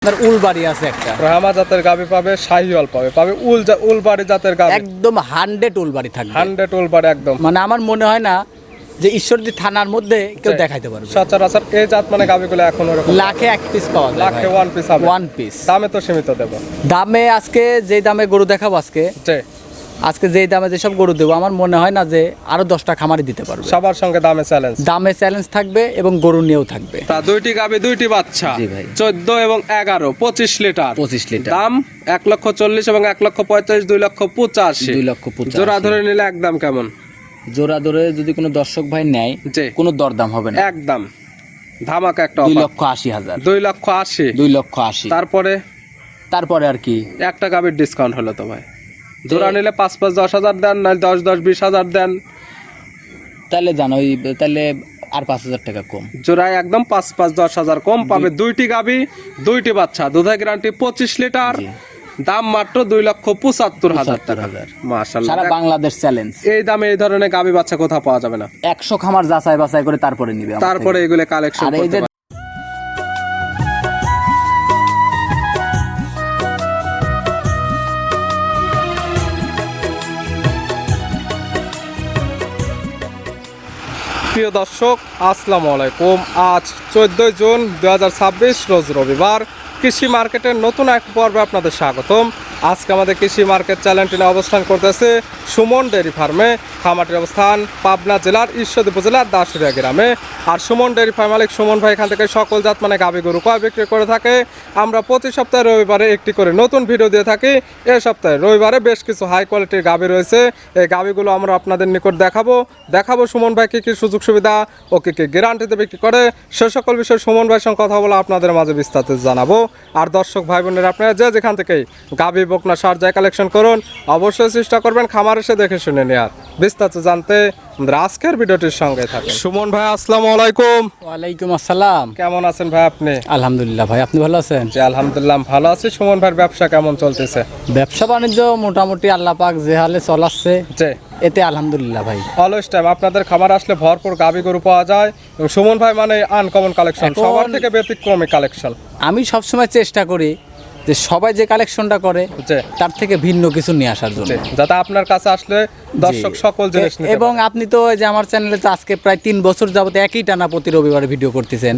উলবাড়ি আছে একটা ব্রাহ্মা জাতের গাভী পাবে, শাহিওয়াল পাবে উলবাড়ি জাতের গাভী একদম 100 উলবাড়ি থাকবে। 100 উলবাড়ি একদম। মানে আমার মনে হয় না যে ঈশ্বরদী থানার মধ্যে কেউ দেখাইতে পারবে। সচরাচর এই জাত মানে গাভীগুলো এখন ওরকম লাখে এক পিস পাওয়া যায়, লাখে ওয়ান পিস হবে। ওয়ান পিস দামে তো সীমিত দেব। দামে আজকে যে দামে গরু দেখাবো আজকে যেই দামে যেসব গরু দেবো আমার মনে হয় না যে আরো 10টা খামারি দিতে পারবে। সবার সঙ্গে দামে চ্যালেঞ্জ থাকবে এবং গরু নিয়েও থাকবে। তা দুইটি গাভী দুইটি বাচ্চা, জি ভাই। 14 এবং 11 25 লিটার। 25 লিটার দাম 1,40,000 এবং 1,45,000 2,85,000। 2,85,000 জোড়া ধরে নিলে একদম কেমন? জোড়া ধরে যদি কোনো দর্শক ভাই নেয় কোনো দরদাম হবে না, একদম ধামাকা একটা 2,80,000 2,80,000 2,80,000। তারপরে আর কি একটা গাভীর ডিসকাউন্ট হলো তো ভাই। জোড়া নিলে 5,5,000 10,000 দেন, না 10,000 20,000 দেন। তাহলে জানো তাহলে আর 5,000 টাকা কম। জোড়ায় একদম 5,5,000 10,000 কম পাবে। দুইটি গাভী দুইটি বাচ্চা, দুধের গ্যারান্টি 25 লিটার। দাম মাত্র 2,75,000 টাকা। মাশাআল্লাহ, সারা বাংলাদেশ চ্যালেঞ্জ। এই দামে এই ধরনের গাভী বাচ্চা কোথাও পাওয়া যাবে না। 100 খামার যাচাই বাছাই করে তারপরে নিবে, তারপরে এগুলো কালেকশন করতে পারবে। প্রিয় দর্শক আসসালামু আলাইকুম। আজ 14 জুন 2026 রোজ রবিবার। কৃষি মার্কেটের নতুন এক পর্বে আপনাদের স্বাগতম। আজকে আমাদের কৃষি মার্কেট চ্যানেলটি অবস্থান করতেছে সুমন ডেয়ারি ফার্মে। খামারটির অবস্থান পাবনা জেলার ঈশ্বরদী উপজেলার দাসুরিয়া গ্রামে। আর সুমন ডেয়ারি ফার্ম মালিক সুমন ভাই এখান থেকে সকল জাত মানে গাভী গরু কয় বিক্রি করে থাকে। আমরা প্রতি সপ্তাহে রবিবারে একটি করে নতুন ভিডিও দিয়ে থাকি। এই সপ্তাহে রবিবারে বেশ কিছু হাই কোয়ালিটির গাভী রয়েছে। এই গাভীগুলো আমরা আপনাদের নিকট দেখাবো সুমন ভাই কী কী সুযোগ সুবিধা ও কী কী গ্যারান্টিতে বিক্রি করে, সে সকল বিষয়ে সুমন ভাইয়ের সঙ্গে কথা বলে আপনাদের মাঝে বিস্তারিত জানাবো। আর দর্শক ভাই বোনেরা আপনারা যে যেখান থেকেই গাভী বকনা সার যায় কালেকশন করুন, অবশ্যই চেষ্টা করবেন খামার এসে দেখে শুনে নেওয়ার। বিস্তারিত জানতে আমাদের আজকের ভিডিওটির সঙ্গে থাকেন। সুমন ভাই আসসালামু আলাইকুম। ওয়ালাইকুম আসসালাম। কেমন আছেন ভাই আপনি? আলহামদুলিল্লাহ ভাই, আপনি ভালো আছেন? জি আলহামদুলিল্লাহ ভালো আছি। সুমন ভাইয়ের ব্যবসা কেমন চলতেছে? ব্যবসা বাণিজ্য মোটামুটি আল্লাহ পাক যে হালে চলাচ্ছে জি এতে আলহামদুলিল্লাহ ভাই। অলওয়েজ টাইম আপনাদের খামার আসলে ভরপুর গাভী গরু পাওয়া যায় এবং সুমন ভাই মানে আনকমন কালেকশন, সবার থেকে ব্যতিক্রমী কালেকশন। আমি সবসময় চেষ্টা করি যে সবাই যে কালেকশনটা করে তার থেকে ভিন্ন কিছু নিয়ে আসার জন্য, যাতে আপনার কাছে আসলে দর্শক সকল জিনিস নিতে পারে। এবং আপনি তো যে আমার চ্যানেলে তো আজকে প্রায় 3 বছর যাবত একই টানা প্রতি রবিবারে ভিডিও করতেছেন।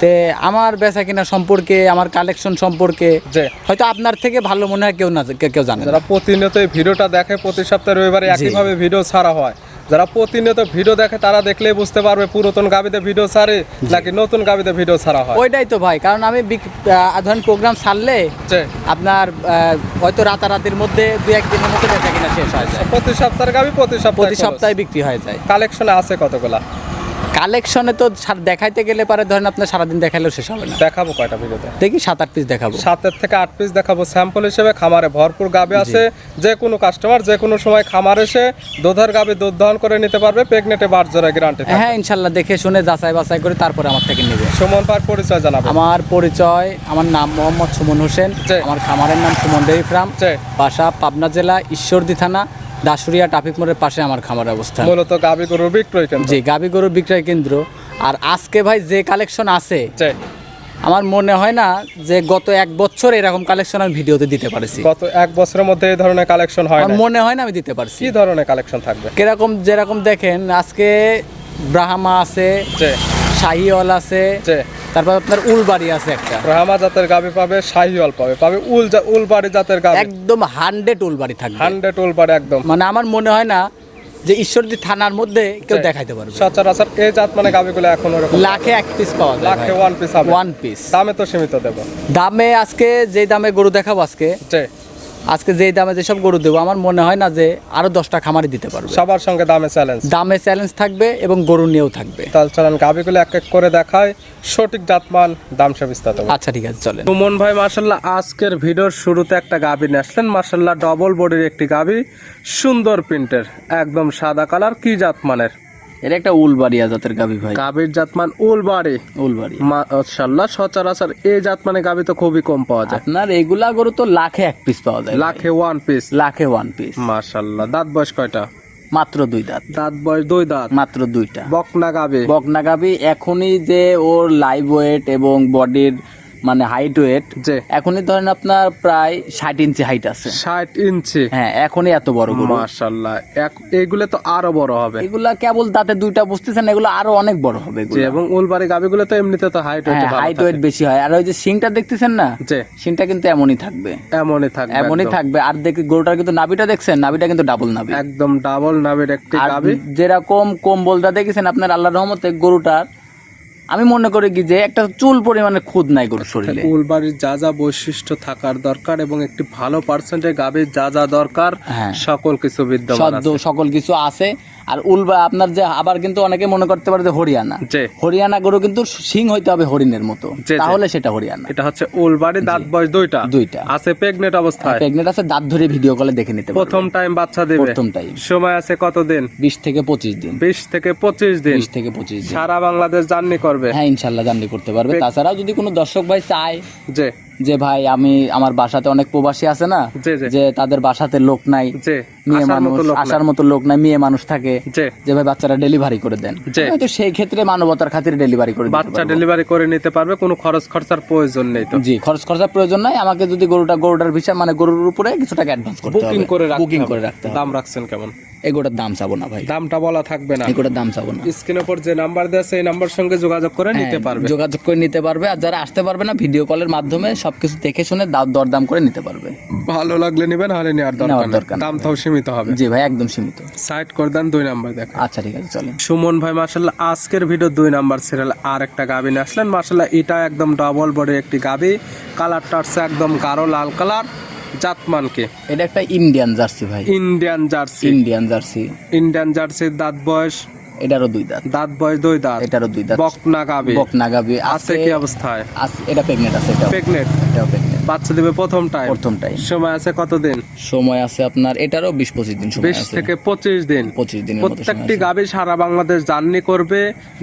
তে আমার বেচা কিনা সম্পর্কে, আমার কালেকশন সম্পর্কে হয়তো আপনার থেকে ভালো মনে হয় কেউ জানে না। যারা প্রতিনিয়ত এই ভিডিওটা দেখে, প্রতি সপ্তাহে রবিবারে একইভাবে ভিডিও ছাড়া হয়, যারা প্রতিনিয়ত ভিডিও দেখে তারা দেখলেই বুঝতে পারবে পুরাতন গাভীতে ভিডিও ছাড়ে নাকি নতুন গাভীতে ভিডিও ছাড়া হয়। ওইটাই তো ভাই, কারণ আমি ধরেন প্রোগ্রাম ছাড়লে আপনার হয়তো রাতারাতির মধ্যে 2-1 দিনের মধ্যে বেচা কিনা শেষ হয়ে যায়। প্রতি সপ্তাহের গাভী প্রতি সপ্তাহে বিক্রি হয়ে যায়। কালেকশনে আছে কতগুলা? কালেকশনে তো দেখাইতে গেলে পারে ধরেন আপনার সারাদিন দেখাইলেও শেষ হবে না। দেখাবো কয়টা ভিডিওতে? দেখি 7-8 পিস দেখাবো। 7 থেকে 8 পিস দেখাবো স্যাম্পল হিসেবে। খামারে ভরপুর গাভী আছে, যে কোনো কাস্টমার যে কোনো সময় খামার এসে দুধের গাভী দুধ দহন করে নিতে পারবে। প্রেগনেটে বাট জোড়া গ্যারান্টি। হ্যাঁ ইনশাআল্লাহ, দেখে শুনে যাচাই বাছাই করে তারপরে আমার থেকে নেবে। সুমন ভাইয়ের পরিচয় জানাবো। আমার নাম মোহাম্মদ সুমন হোসেন। আমার খামারের নাম সুমন ডেয়ারি ফার্ম। বাসা পাবনা জেলা ঈশ্বরদী থানা দাসুরিয়া ট্রাফিক মোড়ের পাশে আমার খামারের অবস্থান। মূলত গাভী গরুর বিক্রয় কেন্দ্র। জি, গাভী গরুর বিক্রয় কেন্দ্র। আর আজকে ভাই যে কালেকশন আছে আমার মনে হয় না যে গত 1 বছর এরকম কালেকশন আমি ভিডিওতে দিতে পারছি। গত 1 বছরের মধ্যে এই ধরনের কালেকশন হয় না, মনে হয় না আমি দিতে পারছি। কি ধরনের কালেকশন থাকবে? যেরকম দেখেন আজকে ব্রাহ্মা আছে, শাহিওয়াল আছে, তারপর আপনার উলবাড়ি আছে একটা। ব্রাহ্মা জাতের গাভী পাবে, শাহিওয়াল পাবে উলবাড়ি জাতের গাভী একদম 100 উলবাড়ি থাকবে। 100 উলবাড়ি একদম। মানে আমার মনে হয় না যে ঈশ্বরদী থানার মধ্যে কেউ দেখাইতে পারবে। সচরাচর এই জাত মানে গাভীগুলো এখন ওরকম লাখে এক পিস পাওয়া যায়, লাখে ওয়ান পিস হবে। One piece. দামে তো সীমিত দেব। দামে আজকে যে দামে গরু দেখাবো আজকে যেই দামে যেসব গরু দেবো আমার মনে হয় না যে আরো 10টা খামারি দিতে পারবে। সবার সঙ্গে দামে চ্যালেঞ্জ থাকবে এবং গরু নিয়েও থাকবে। তাহলে চলেন গাভীগুলো এক এক করে দেখায়, সঠিক জাতমান দাম সে বিস্তারিত। আচ্ছা ঠিক আছে চলেন। সুমন ভাই মাশাআল্লাহ আজকের ভিডিওর শুরুতে একটা গাভী নিয়ে আসলেন। মাশাআল্লাহ ডবল বডির একটি গাভী, সুন্দর প্রিন্টের, একদম সাদা কালার। কি জাতমানের? এটা একটা উলবাড়িয়া জাতের গাভী ভাই। গাভীর জাতমান উলবাড়ি। মাশাআল্লাহ সচরাচর এই জাতমানে গাভী তো খুবই কম পাওয়া যায়। আপনার এগুলা গরু তো লাখে 1 পিস পাওয়া যায়। লাখে ওয়ান পিস। মাশাআল্লাহ। দাঁত বয়স কয়টা? মাত্র 2 দাঁত। দাঁত বয়স 2 দাঁত, মাত্র 2টা। বকনা গাভী। এখনই যে ওর লাইভ ওয়েট এবং বডির মানে হাইট ওয়েট, জি। এখনই ধরেন আপনার প্রায় 60 ইঞ্চি হাইট আছে। 60 ইঞ্চি, হ্যাঁ এখনই এত বড় গরু। মাশাআল্লাহ। এগুলো তো আরো বড় হবে। এগুলা কেবল দাঁতে দুইটা বুঝতেছেন, এগুলো আরো অনেক বড় হবে জি, এগুলা। এবং উলবাড়ি গাবিগুলো তো এমনিতে তো হাইট ওয়েট হ্যাঁ হাইট ওয়েট বেশি হয়। আর ওই যে শিংটা দেখতেছেন না, জি, শিংটা কিন্তু এমনই থাকবে, এমনই থাকবে, এমনই একদম। থাকবে। আর দেখি গরুটার কিন্তু নাভিটা দেখছেন, নাভিটা কিন্তু ডাবল নাভি, একদম ডাবল নাভির একটি আর গাবি। যেরকম কম্বলটা দেখেছেন আপনার আল্লাহর রহমতে, গরুটার আমি মনে করি কি যে একটা চুল পরিমাণে খুদ নাই গরুর শরীরে। উলবাড়ির যা যা বৈশিষ্ট্য থাকার দরকার এবং একটি ভালো পার্সেন্টের গাবির যা যা দরকার, হ্যাঁ। সকল কিছু বিদ্যমান আছে। সকল কিছু আছে। আর উলবা আপনার যে আবার কিন্তু অনেকে মনে করতে পারে যে হরিয়ানা, জি। হরিয়ানা গরু কিন্তু সিং হইতে হবে হরিণের মতো, জি। তাহলে সেটা হরিয়ানা। এটা হচ্ছে উলবাড়ি, দাঁত বয়স দুইটা আছে, প্রেগনেন্ট অবস্থায়। প্রেগনেন্ট আছে, দাঁত ধরে ভিডিও কলে দেখে নিতে পারবে। প্রথম টাইম বাচ্চা দেবে, প্রথম টাইম। সময় আছে কতদিন? 20 থেকে 25 দিন। 20 থেকে 25 দিন। 20 থেকে 25 দিন। সারা বাংলাদেশ জার্নি করবে। হ্যাঁ ইনশাআল্লাহ জার্নি করতে পারবে। তাছাড়াও যদি কোনো দর্শক ভাই চায় জি, যে ভাই আমার বাসাতে অনেক প্রবাসী আছে না, জি, জি। যে তাদের বাসাতে লোক নাই, জি, মেয়ে আসার মানুষ মতো লোক নাই। আসার মতো লোক নাই, মেয়ে মানুষ থাকে, জি। যে ভাই বাচ্চারা ডেলিভারি করে দেন, জি। তো সেই ক্ষেত্রে মানবতার খাতিরে ডেলিভারি করে দিতে বাচ্চা পারবো। ডেলিভারি করে নিতে পারবে, কোনো খরচ খরচার প্রয়োজন নেই তো। জি, খরচার প্রয়োজন নাই। আমাকে যদি গরুটার ভিসা মানে গরুর উপরে কিছু টাকা অ্যাডভান্স করতে হবে, বুকিং করে রাখতে হবে। দাম রাখছেন কেমন? এই গরুটার দাম চাবো না ভাই, দামটা বলা থাকবে না। এই গরুটার দাম চাবো না। স্ক্রিনের উপর যে নাম্বার দেওয়া আছে এই নাম্বার সঙ্গে যোগাযোগ করে নিতে হ্যাঁ, পারবে। যোগাযোগ করে নিতে পারবে। আর যারা আসতে পারবে না, ভিডিও কলের মাধ্যমে সবকিছু দেখে শুনে দরদাম করে নিতে পারবে। ভালো লাগলে নেবেন, হলে নেওয়ার নেওয়ার দরকার দরকার নেই। নেই। দামটাও সীমিত হবে। জি ভাই একদম সীমিত। সাইড করে দেন, 2 নাম্বার দেখেন। আচ্ছা ঠিক আছে চলেন। সুমন ভাই মাশাআল্লাহ আজকের ভিডিও 2 নাম্বার সিরিয়াল আর একটা গাবি নিয়ে আসলেন। মাশাআল্লাহ এটা একদম ডাবল বডি একটি গাবি, কালারটা হচ্ছে একদম গাঢ় লাল কালার। জাতমান কি? এটা একটা ইন্ডিয়ান জার্সি ভাই, Indian jersey. Indian jersey. Indian জার্সির দাঁত বয়স? এটারও 2 দাঁত। দাঁত বয়স 2 দাঁত। এটারও 2 দাঁত। বকনা গাবি। বকনা গাবি আছে কি অবস্থায়? এটা প্রেগনেন্ট আছে, প্রেগনেন্ট। এটাও প্রেগনেন্ট। বাচ্চা দিবে প্রথম টাইম। প্রথম টাইম। সময় আছে কতদিন? সময় আছে আপনার এটারও 20-25 দিন সময় 20 আছে। থেকে 25 দিন। 25 দিনের মতো সময় প্রত্যেকটি আছে। গাবি সারা বাংলাদেশ জার্নি করবে,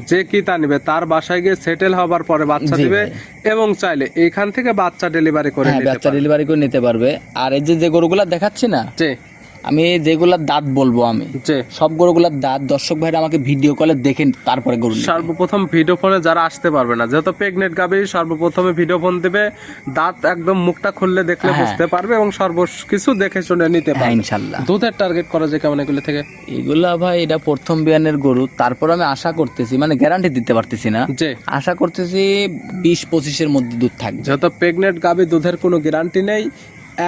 যে কি তা নিবে তার বাসায় গিয়ে সেটেল হবার পরে বাচ্চা জি দিবে, ভাই। এবং চাইলে এখান থেকে বাচ্চা ডেলিভারি করে হ্যাঁ নিতে বাচ্চা পারবে। ডেলিভারি করে নিতে পারবে। আর এই যে গরুগুলা দেখাচ্ছি না, জি, আমি যেগুলার দাঁত বলবো আমি, জি। সব গরুগুলার দাঁত দর্শক ভাইরা আমাকে ভিডিও কলে দেখেন তারপরে গরু নেবে। সর্বপ্রথম ভিডিও ফোনে যারা আসতে পারবে না, যেহেতু প্রেগনেন্ট গাবি, সর্বপ্রথমে ভিডিও ফোন দিবে, দাঁত একদম মুখটা খুললে দেখলে হ্যাঁ। বুঝতে পারবে এবং সর্বকিছু দেখে শুনে নিতে হ্যাঁ পারবে। ইনশাল্লাহ। দুধের টার্গেট করা যায় কেমন এগুলো থেকে? এগুলা ভাই এটা প্রথম বিয়ানের গরু, তারপর আমি আশা করতেছি, মানে গ্যারান্টি দিতে পারতেছি না, জি। আশা করতেছি 20-25-এর মধ্যে দুধ থাকবে। যেহেতু প্রেগনেন্ট গাবি, দুধের কোনো গ্যারান্টি নেই।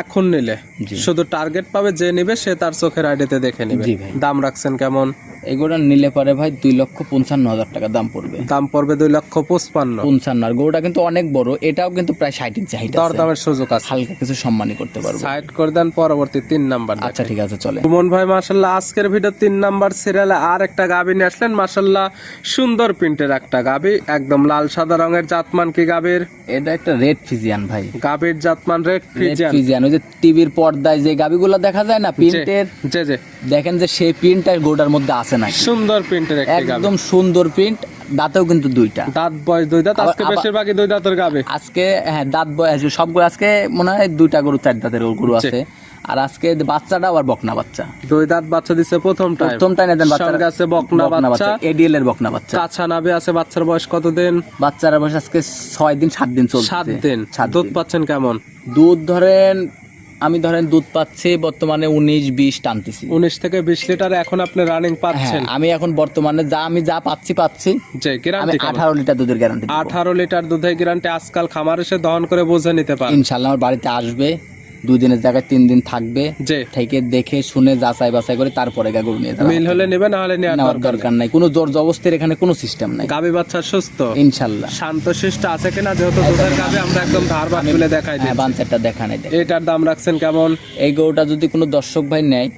এখন নিলে জি। শুধু টার্গেট পাবে, যে নিবে সে তার চোখের আইডিতে দেখে নেবে। জি ভাই। দাম রাখছেন কেমন? এগুলো নিলে পারে ভাই 2,55,000 টাকা দাম পড়বে। দাম পড়বে 2,55,000। 55। আর গরুটা কিন্তু অনেক বড়, এটাও কিন্তু প্রায় 60 ইঞ্চি হাইট আছে। দরদামের সুযোগ আছে। হালকা কিছু সম্মানই করতে পারবো। সাইড করে দেন, পরবর্তী 3 নাম্বার। আচ্ছা ঠিক আছে চলে। সুমন ভাই মাশাআল্লাহ আজকের ভিডিও 3 নাম্বার সিরিয়ালে আর একটা গাবি নিয়ে আসলেন। মাশাআল্লাহ সুন্দর প্রিন্টের একটা গাবি, একদম লাল সাদা রঙের। জাতমান কি গাবির? এটা একটা রেড ফিজিয়ান ভাই। গাবির জাতমান রেড ফ্রিজিয়ান। ফিজিয়ান, ওই যে টিভির পর্দায় যে গাবিগুলো দেখা যায় না প্রিন্টের, জি, জি। দেখেন যে সেই প্রিন্টটা গোটার মধ্যে আছে না, সুন্দর প্রিন্টের একটি গাবি। একদম সুন্দর প্রিন্ট। দাঁতেও কিন্তু 2টা। দাঁত বয়স 2 দাঁত। আজকে আবার- বেশিরভাগই 2 দাঁতের গাবি। আজকে হ্যাঁ দাঁত বয়স সবগুলো, আজকে মনে হয় 2টা গরু 4 দাঁতের গরু আছে। আর আজকে বাচ্চাটা আবার বকনা বাচ্চা। 2 দাঁত বাচ্চা দিছে প্রথম টাইম। প্রথমটাই না দেন বাচ্চা। সঙ্গে আছে বকনা বাচ্চা। এডিএল এর বকনা বাচ্চা। কাঁচা নাভি আছে। বাচ্চার বয়স কতদিন? বাচ্চার বয়স আজকে 6 দিন 7 দিন চলছে। 7 দিন। 7 দুধ দিন। পাচ্ছেন কেমন? দুধ আমি দুধ পাচ্ছি বর্তমানে 19-20 টানতেছি। 19 থেকে 20 লিটার এখন আপনি রানিং হ্যাঁ পাচ্ছেন। আমি এখন বর্তমানে আমি যা পাচ্ছি যে আমি গ্যারান্টি 18 লিটার দুধের গ্যারান্টি 18 লিটার দুধের গ্যারান্টি। আজকাল খামার এসে দহন করে বুঝে নিতে পারে। ইনশাআল্লাহ। আমার বাড়িতে আসবে, 2 দিনের জায়গায় 3 দিন থাকবে, যে থেকে দেখে শুনে যাচাই বাছাই করে তারপরে গরু নিয়ে যাবে। মিল হলে নেবে, না হলে নেওয়ার নেওয়ার দরকার দরকার নাই, কোনো জোর জবস্তির এখানে কোনো সিস্টেম নাই। গাবি বাচ্চা সুস্থ ইনশাআল্লাহ। শান্তশিষ্ট আছে কিনা? যেহেতু দুধের গাবি আমরা একদম ধারবাট তুলে দেখাই দিই। হ্যাঁ বাঞ্চারটা দেখা নাই। এটার দাম রাখছেন কেমন? এই গরুটা যদি কোনো দর্শক ভাই নেয়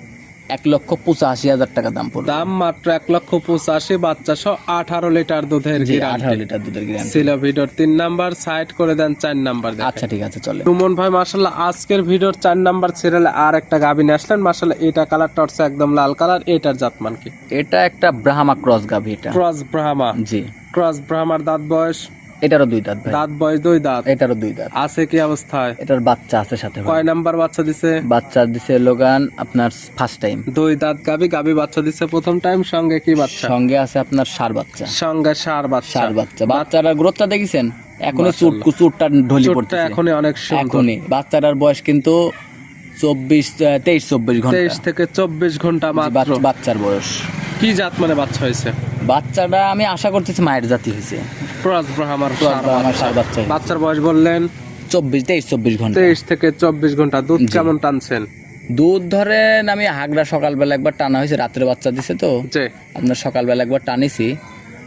1,85,000 টাকা দাম পড়বে। দাম মাত্র 1,85,000। বাচ্চা সহ 18 লিটার দুধের জি, 18 গ্যারান্টি। লিটার দুধের গ্যারান্টি। ছিল ভিডিওর 3 নাম্বার। সাইড করে দেন 4 নাম্বার। আচ্ছা ঠিক আছে চলে। সুমন ভাই মাশাআল্লাহ আজকের ভিডিওর 4 নাম্বার সিরিয়ালে আর একটা গাবি নিয়ে আসলেন। মাশাআল্লাহ এটা কালারটা হচ্ছে একদম লাল কালার। এটার জাতমান কি? এটা একটা ব্রাহ্মা ক্রস গাভী। এটা ক্রস ব্রাহ্মা। জি। ক্রস ব্রাহ্মার দাঁত বয়স? এটারও 2 দাঁত ভাই। দাঁত বয়স 2 দাঁত। এটারও 2 দাঁত। আছে কি অবস্থায়? এটার বাচ্চা আছে সাথে ভাই। কয় নাম্বার বাচ্চা দিছে? বাচ্চা দিছে লোগান আপনার ফার্স্ট টাইম। 2 দাঁত গাবি। গাবি বাচ্চা দিছে প্রথম টাইম। সঙ্গে কি বাচ্চা? সঙ্গে আছে আপনার ষাঁড় বাচ্চা। সঙ্গে ষাঁড় বাচ্চা। ষাঁড় বাচ্চা। বাচ্চার গ্রোথটা দেখেছেন? এখনই চুটটা ঢলি চোটটা পড়তেছে এখনই অনেক সুন্দর। এখনই বাচ্চাটার বয়স কিন্তু 23-24 ঘন্টা 23 থেকে 24 ঘন্টা মাত্র। বাচ্চার বয়স। কি জাত মানে বাচ্চা হয়েছে? বাচ্চাটা আমি আশা করতেছি মায়ের জাতি হয়েছে। ক্রস ব্রাহ্মার আমার সার বাচ্চা হয়েছে। বাচ্চার বয়স বললেন 23-24 ঘন্টা। 23 থেকে 24 ঘন্টা। দুধ কেমন টানছেন? দুধ ধরেন আমি হাগড়া সকালবেলা একবার টানা হয়েছে, রাত্রে বাচ্চা দিছে তো জি আপনার সকালবেলা একবার টানিছি।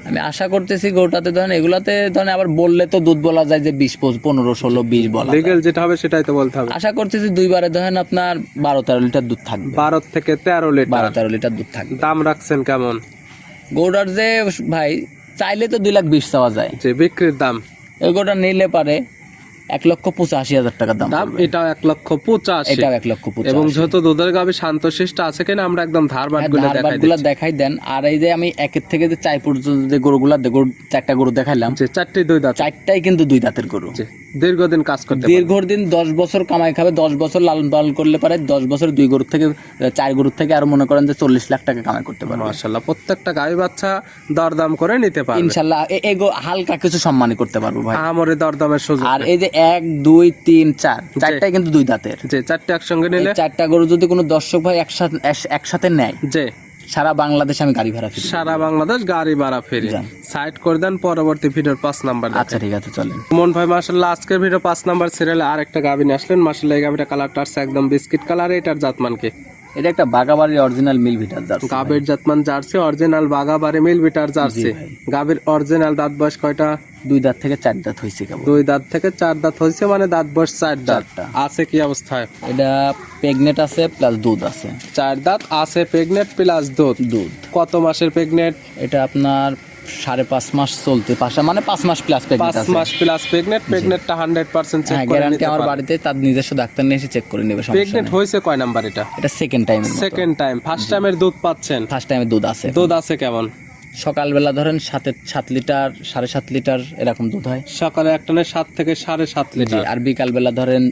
আমি আশা করতেছি গরুটাতে ধরেন এগুলাতে ধরেন আবার বললে তো দুধ বলা যায় যে 20-15-16-20 বলা যায়। লিগ্যাল যেটা হবে সেটাই তো বলতে হবে। আশা করতেছি দুইবারে ধরেন আপনার 12-13 লিটার দুধ থাকবে। 12 থেকে 13 লিটার। 12-13 লিটার দুধ থাকবে। দাম রাখছেন কেমন? গরুটার যে ভাই চাইলে তো 2,20,000 চাওয়া যায়। যে বিক্রির দাম এই গরুটা নিলে পারে 1,85,000 টাকা দাম দাম পড়বে। এটাও 1,85,000। এটাও 1,85,000। এবং যেহেতু দুধের গাভী শান্তশিষ্ট আছে কিনা আমরা একদম ধারবাট গুলো দেখাই ধারবাটগুলা দিচ্ছি। দেখাই দেন। আর এই যে আমি একের থেকে যে 4 পর্যন্ত যে গরুগুলা চারটা গরু দেখাইলাম, যে চারটি দুই দাঁত। চারটাই কিন্তু 2 দাঁতের গরু। যে দীর্ঘদিন কাজ করতে পারে। দীর্ঘদিন 10 বছর কামাই খাবে, 10 বছর লালন পালন করলে পারে 10 বছর 2 গরুর থেকে 4 গরুর থেকে আরো মনে করেন যে 40 লাখ টাকা কামাই করতে পারবে মাশাআল্লাহ। প্রত্যেকটা গাভী বাচ্চা দরদাম করে নিতে পারবে ইনশাআল্লাহ। হালকা কিছু সম্মানই করতে পারবো ভাই। আমরে দরদামের সুযোগ। আর এই যে 1 2 3 4 চারটাই কিন্তু 2 দাঁতের। যে চারটি একসঙ্গে নিলে এই চারটা গরু যদি কোনো দর্শক ভাই একসাথে নেয়, যে সারা বাংলাদেশে আমি গাড়ি ভাড়া ফ্রি। সারা বাংলাদেশ গাড়ি ভাড়া ফ্রি। সাইড করে দেন, পরবর্তী ভিডিওর 5 নাম্বার। আচ্ছা ঠিক আছে চলেন। মন ভাই মাশাআল্লাহ আজকের ভিডিও 5 নাম্বার সিরিয়ালে আরেকটা গাভী নিয়ে আসলেন। মাশাআল্লাহ এই গাভীটা কালারটা আছে একদম বিস্কিট কালার। এটার জাতমানকে? এটা একটা বাগাবাড়ির অরিজিনাল মিল ভিটার জার্সি। গাভীর জাতমান জার্সি, অরিজিনাল বাগাবাড়ি মিল বিটার জার্সি। গাভীর অরিজিনাল দাঁত বয়স কয়টা? 2 দাঁত থেকে 4 দাঁত হইছে কেবল। 2 দাঁত থেকে 4 দাঁত হয়েছে, মানে দাঁত বয়স 4 দাঁত। আছে কি অবস্থায়? এটা প্রেগনেট আছে প্লাস দুধ আছে। 4 দাঁত আছে, প্রেগনেট প্লাস দুধ। কত মাসের প্রেগনেট? এটা আপনার 5.5 মাস চলতে পাশা, মানে 5 মাস প্লাস প্রেগনেট 5 আছে। মাস প্লাস প্রেগনেট। প্রেগনেটটা 100% চেক হ্যাঁ, করে গ্যারান্টি নিতে আমার পারবে। বাড়িতে তার নিজস্ব ডাক্তার নিয়ে এসে চেক করে নেবে, সমস্যা প্রেগনেট নেই। হয়েছে কয় নাম্বার এটা? এটা second time. Second time. First টাইমের দুধ পাচ্ছেন? ফার্স্ট টাইমে দুধ আছে। দুধ আছে কেমন? সকালবেলা ধরেন 7 লিটার 7.5 লিটার এরকম দুধ হয়। সকালে এক টানে 7 থেকে 7.5 জি, লিটার। আর বিকালবেলা ধরেন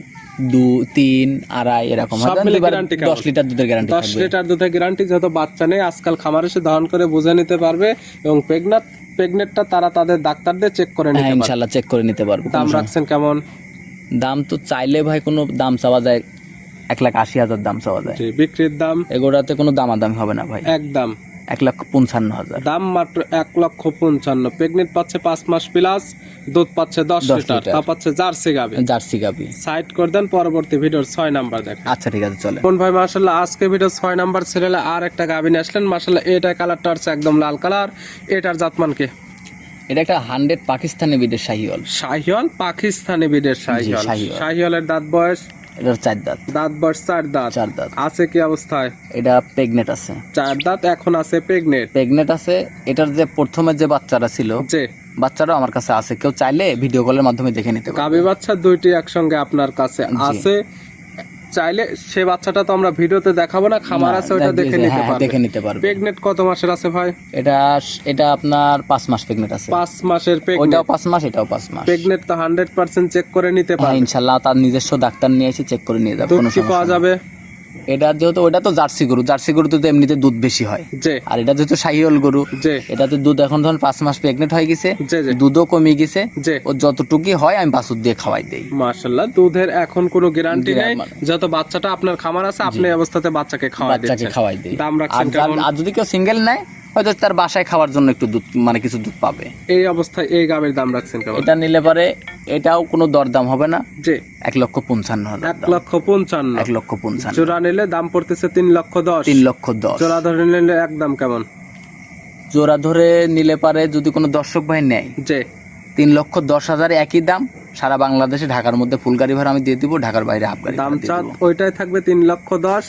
2 3 2.5 এরকম হয়। সব মিলে দুইবার গ্যারান্টি কেমন? 10 লিটার দুধের গ্যারান্টি 10 থাকবে। লিটার দুধের গ্যারান্টি। যত বাচ্চা নেই আজকাল খামারে এসে দহন করে বুঝে নিতে পারবে, এবং প্রেগনেটটা তারা তাদের ডাক্তারদের চেক করে হ্যাঁ নিতে পারবে। ইনশাআল্লাহ চেক করে নিতে পারবো। দাম রাখছেন কেমন? দাম তো চাইলে ভাই কোনো দাম চাওয়া যায় 1,80,000 দাম চাওয়া যায়। জি, বিক্রির দাম? এগুলোতে কোনো দামাদামি হবে না ভাই। একদম 1,55,000 দাম মাত্র 1,55,000। প্রেগনেট পাচ্ছে 5 মাস প্লাস, দুধ পাচ্ছে 10 লিটার। তা পাচ্ছে জার্সি গাভী। জার্সি গাবি। সাইড করে দেন, পরবর্তী ভিডিওর 6 নাম্বার দেখেন। আচ্ছা ঠিক আছে চলে। কোন ভাই মাশাআল্লাহ আজকে ভিডিও 6 নাম্বার সিরিয়ালে আর একটা গাভী নিয়ে আসলেন। মাশাআল্লাহ এটা কালারটা হচ্ছে একদম লাল কালার। এটার জাতমানকে? এটা একটা 100 পাকিস্তানি বিডের শাহিওয়াল। শাহিওয়াল, পাকিস্তানি বিডের শাহিওয়াল। শাহিওয়াল। শাহিওয়ালের দাঁত বয়স? এটার 4 দাঁত। দাঁত বয়স 4 দাঁত। 4 দাঁত আছে কি অবস্থায়? এটা প্রেগনেট আছে। 4 দাঁত এখন আছে, প্রেগনেট। প্রেগনেট আছে। এটার যে প্রথমে যে বাচ্চারা ছিল, যে বাচ্চারাও আমার কাছে আছে, কেউ চাইলে ভিডিও কলের মাধ্যমে দেখে নিতে পারবে। গাভী বাচ্চা দুইটি একসঙ্গে আপনার কাছে আছে, চাইলে সে বাচ্চাটা তো আমরা ভিডিওতে দেখাবো না, খামার আছে ওটা দেখে নিতে হ্যাঁ, পারবে। দেখে নিতে পারবে। প্রেগনেট কত মাসের আছে ভাই? এটা আপনার 5 মাস প্রেগনেট আছে। 5 মাসের ওইটাও প্রেগনেট। 5 মাস, এটাও 5 মাস। প্রেগনেট তো 100% চেক করে নিতে হ্যাঁ পারবে। ইনশাআল্লাহ তার নিজস্ব ডাক্তার নিয়ে এসে চেক করে নিয়ে যাবে, দুধ কোনো কি সমস্যা পাওয়া নেই। যাবে? এটা যেহেতু ওটা তো জার্সি গরু, জার্সি গরুতে তো এমনিতে দুধ বেশি হয়। যে আর এটা যেহেতু শাহিওয়াল গরু, যে এটাতে দুধ এখন ধরুন 5 মাস প্রেগনেন্ট হয়ে গেছে, যে যে দুধও কমে গেছে। যে ও যতটুকুই হয় আমি বাছুর দিয়ে খাওয়াই দেই। মাশাআল্লাহ দুধের এখন কোনো গ্যারান্টি নেই। মানে- যত বাচ্চাটা আপনার খামার আছে আপনি এই অবস্থাতে বাচ্চাকে খাওয়াই বাচ্চাকে দিচ্ছেন। খাওয়াই দেই। দাম রাখছেন আর কেমন? আর যদি কেউ সিঙ্গেল নেয়, হয়তো তার বাসায় খাওয়ার জন্য একটু দুধ, মানে কিছু দুধ পাবে। এই অবস্থায় এই গাভীর দাম রাখছেন কেমন? এটা নিলে পারে এটাও কোনো দরদাম হবে না। যে 1,55,000 1,55,000। 1,55,000 জোড়া নিলে দাম পড়তেছে 3,10,000। 3,10,000 জোড়া ধরে নিলে একদম কেমন? জোড়া ধরে নিলে পারে যদি কোনো দর্শক ভাই নেয়, যে 3,10,000 একই দাম। সারা বাংলাদেশে, ঢাকার মধ্যে ফুল গাড়ি ভাড়া আমি দিয়ে দিব, ঢাকার বাইরে হাফ গাড়ি দাম ভাড়া দিয়ে চাঁদ দিব। ওইটাই থাকবে 3,10,000।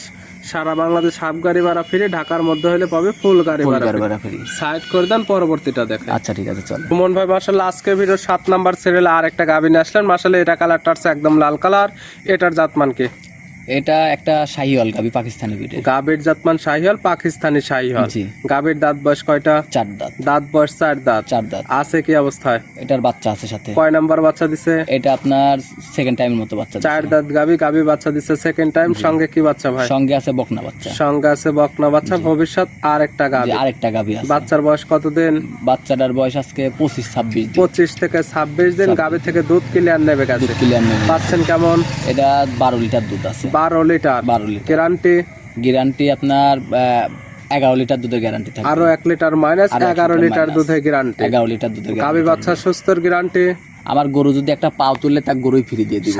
সারা বাংলাদেশ হাফ গাড়ি ভাড়া ফিরে, ঢাকার মধ্যে হলে পাবে ফুল গাড়ি ফুল ভাড়া গাড়ি free। ভাড়া ফ্রি। সাইড করে দেন, পরবর্তীটা দেখেন। আচ্ছা ঠিক আছে চল। সুমন ভাই মাশাআল্লাহ আজকে ভিডিও 7 নাম্বার সিরিয়ালে আর একটা গাভী নিয়ে আসলেন। মাশাআল্লাহ এটা কালারটা আছে একদম লাল কালার। এটার জাতমানকে? এটা একটা শাহিওয়াল গাবি, পাকিস্তানি ব্রিডের। গাবির জাতমান শাহিওয়াল, পাকিস্তানি শাহিওয়াল। জি। গাবির দাঁত বয়স কয়টা? 4 দাঁত। দাঁত বয়স 4 দাঁত। 4 দাঁত। আছে কি অবস্থায়? এটার বাচ্চা আছে সাথে। কয় নাম্বার বাচ্চা দিছে? এটা আপনার সেকেন্ড টাইমের মতো বাচ্চা 4 দাঁত গাবি, গাবি বাচ্চা দিছে সেকেন্ড টাইম। সঙ্গে কি বাচ্চা ভাই? সঙ্গে আছে বকনা বাচ্চা। সঙ্গে আছে বকনা বাচ্চা। ভবিষ্যৎ আরেকটা গাবি। আরেকটা গাবি আছে। বাচ্চার বয়স কতদিন? বাচ্চাটার বয়স আজকে 25-26 দিন। 25 থেকে 26 দিন। গাবি থেকে দুধ ক্লিয়ার নেবে গেছে। দুধ ক্লিয়ার নেবে। পাচ্ছেন কেমন? এটা 12 লিটার দুধ আছে। 12 লিটার। 12 লিটার। গ্যারান্টি আপনার 11 লিটার দুধের গ্যারান্টি থাকে। আরো 1 লিটার মাইনাস, 11 লিটার দুধের গ্যারান্টি। 11 লিটার দুধের গাবি গ্যারান্টি। বাচ্চা সুস্থর গ্যারান্টি। আমার গরু যদি একটা পাও তুললে তার গরুই ফ্রি দিয়ে দিব।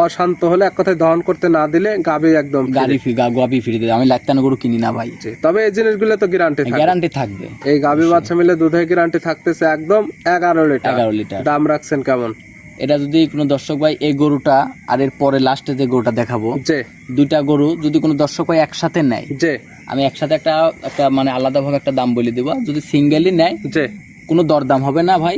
অশান্ত হলে এক কথায় দহন করতে না দিলে গাবি একদম গাবি ফ্রি দিয়ে। আমি লাখতানা গরু কিনি না ভাই। তবে এই জিনিসগুলো তো গ্যারান্টি থাকবে। এই গাবি বাচ্চা মিলে দুধের গ্যারান্টি থাকতেছে একদম 11 লিটার। 11 লিটার। দাম রাখছেন কেমন? এটা যদি কোনো দর্শক ভাই এই গরুটা আর এর পরে লাস্টে যে গরুটা দেখাবো, যে দুইটা গরু যদি কোনো দর্শক ভাই একসাথে নেয়, যে আমি একসাথে একটা মানে আলাদাভাবে একটা দাম বলে দেবো। যদি সিঙ্গেলই নেয়, যে কোনো দরদাম হবে না ভাই,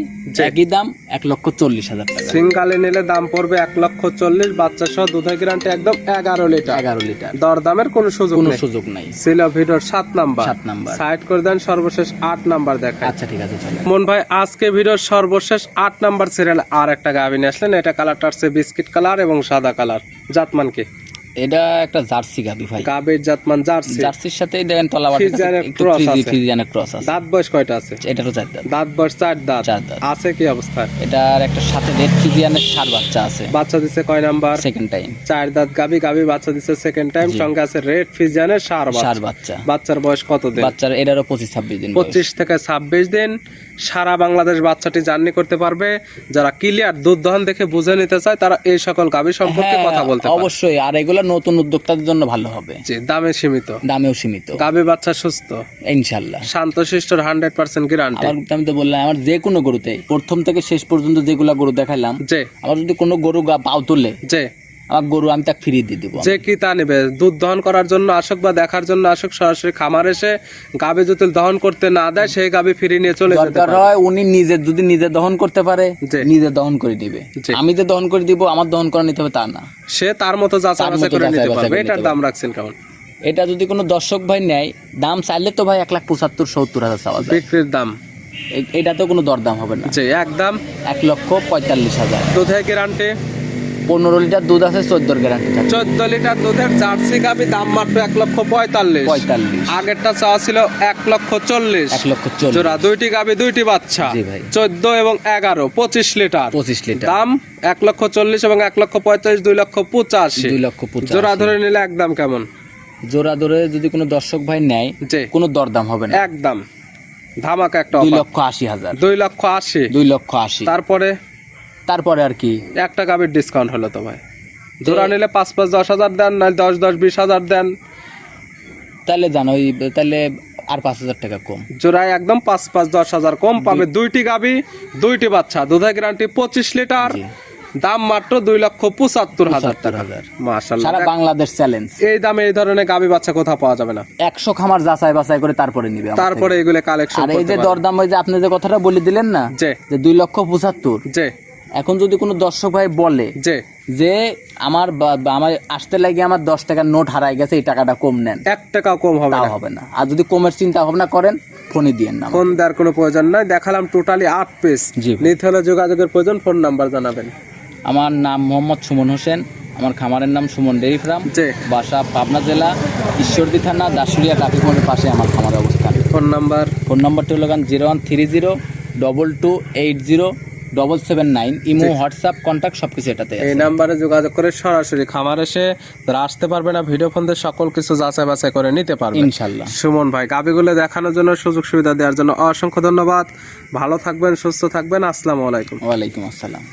একই দাম 1,40,000 টাকা। সিঙ্গালে নিলে দাম পড়বে 1,40,000। বাচ্চা সহ দুধের গ্যারান্টি একদম 11 লিটার। 11 লিটার। দরদামের কোনো সুযোগ নাই। ছিল ভিডিওর 7 নাম্বার। 7 নাম্বার সাইড করে দেন, সর্বশেষ 8 নাম্বার দেখায়। আচ্ছা ঠিক আছে, চলো। মন ভাই, আজকে ভিডিওর সর্বশেষ 8 নাম্বার সিরিয়াল আর একটা গাভী নিয়ে আসলেন। এটা কালারটা আছে বিস্কিট কালার এবং সাদা কালার। জাতমান কি? এটা একটা জার্সি গাবি ভাই। গাভীর জাতমান জার্সি। জার্সির সাথে দেখেন তলাবাট ফ্রিজিয়ানের ক্রস আছে। দাঁত বয়স কয়টা আছে? এটারও 4 দাঁত। দাঁত বয়স 4 দাঁত। 4 দাঁত। আছে কি অবস্থায়? এটার একটা সাথে রেড ফ্রিজিয়ানের 4 বাচ্চা আছে। বাচ্চা দিছে কয় নাম্বার? Second time. 4 দাঁত গাভী, গাভী বাচ্চা দিছে সেকেন্ড টাইম। সঙ্গে আছে রেড ফ্রিজিয়ানের 4 বাচ্চা। বাচ্চার বয়স কত দিন? বাচ্চার এটারও 25-26 দিন। 25 থেকে 26 দিন। সারা বাংলাদেশ বাচ্চাটি জার্নি করতে পারবে। যারা ক্লিয়ার দুধ দহন দেখে বুঝে নিতে চায় তারা এই সকল গাভী সম্পর্কে কথা বলতে পারে। অবশ্যই। আর এগুলো নতুন উদ্যোক্তাদের জন্য ভালো হবে। জি, দামে সীমিত। দামেও সীমিত। গাভী বাচ্চা সুস্থ ইনশাআল্লাহ। শান্তশিষ্ট 100% গ্যারান্টি। আমি তো বললাম, আমার যে কোনো গরুতে প্রথম থেকে শেষ পর্যন্ত যেগুলা গরু দেখাইলাম, যে আমার যদি কোনো গরু পাও তুলে, যে আমার গরু আমি তাকে ফিরিয়ে দিয়ে দেবো। যে কি তা নেবে, দুধ দহন করার জন্য আসুক বা দেখার জন্য আসুক, সরাসরি খামার এসে গাভী যদি দহন করতে না দেয় সেই গাভী ফিরিয়ে নিয়ে চলে যেতে দরকার পারে। হয় উনি যদি নিজে দহন করতে পারে, নিজে দহন করে দিবে। আমি যে দহন করে দিব, আমার দহন করে নিতে হবে তা না। সে তার মতো যাচাই বাছাই করে নিতে পারবে। এটার দাম রাখছেন কেমন? এটা যদি কোনো দর্শক ভাই নেয়, দাম চাইলে তো ভাই 1,75,000-70,000 চাওয়া যায়। বিক্রির দাম এটা তো কোনো দরদাম হবে না। যে একদম 1,45,000। দুধের গ্যারান্টি 15 লিটার দুধ আছে, 14 গ্যারান্টি থাকে। 14 লিটার দুধের জার্সি গাভী, দাম মাত্র 1,45,000। আগেরটা চাওয়া ছিল 1,40,000। 1,40,000 জোড়া দুইটি গাভী, দুইটি বাচ্চা। 14 এবং 11, 25 লিটার। 25 লিটার। দাম 1,40,000 এবং 1,45,000, 2,85,000। 2,85,000 জোড়া ধরে নিলে একদম কেমন? জোড়া ধরে যদি কোনো দর্শক ভাই নেয়, যে কোনো দরদাম হবে না। একদম ধামাকা একটা 2,80,000। 2,80,000। 2,80,000। তারপরে আর কি একটা গাভীর ডিসকাউন্ট হলো তো ভাই? জোড়া নিলে 5-10,000 দেন, না 10-20,000 দেন। তাহলে জানো, তাহলে আর 5,000 টাকা কম। জোড়ায় একদম 5-10,000 কম পাবে। দুইটি গাভী, দুইটি বাচ্চা, দুধের গ্যারান্টি 25 লিটার। দাম মাত্র 2,75,000 টাকা। মাশাআল্লাহ, সারা বাংলাদেশ চ্যালেঞ্জ। এই দামে এই ধরনের গাভী বাচ্চা কোথাও পাওয়া যাবে না। 100 খামার যাচাই বাছাই করে তারপরে নিবে। তারপরে এগুলো কালেকশন আর এই যে দরদাম, ওই যে আপনি যে কথাটা বলে দিলেন না, যে 2,75,000, যে এখন যদি কোনো দর্শক ভাই বলে যে আমার আসতে লাগে আমার 10 টাকার নোট হারাই গেছে, এই টাকাটা কম নেন, 1 টাকা কম হবে না। আর যদি কমের চিন্তা ভাবনা করেন, ফোনে দিয়েন না। ফোন দেওয়ার কোনো প্রয়োজন নাই। দেখালাম টোটালি 8 পিস। নিতে হলে যোগাযোগের প্রয়োজন, ফোন নাম্বার জানাবেন। আমার নাম মোহাম্মদ সুমন হোসেন। আমার খামারের নাম সুমন ডেইরি ফার্ম। বাসা পাবনা জেলা ঈশ্বরদী থানা, দাসুরিয়া ট্রাফিক মোড়ের পাশে আমার খামারের অবস্থান। ফোন নাম্বারটি হলো 013022807779। ইমো, হোয়াটসঅ্যাপ, কন্ট্যাক্ট সবকিছু এটাতে আছে। এই নাম্বারে যোগাযোগ করে সরাসরি খামার এসে যারা আসতে পারবে না, ভিডিও ফোন দিয়ে সকল কিছু যাচাই বাছাই করে নিতে পারবে ইনশাআল্লাহ। সুমন ভাই গাভীগুলো দেখানোর জন্য, সুযোগ সুবিধা দেওয়ার জন্য অসংখ্য ধন্যবাদ। ভালো থাকবেন, সুস্থ থাকবেন। আসসালামু আলাইকুম। ওয়ালাইকুম আসসালাম।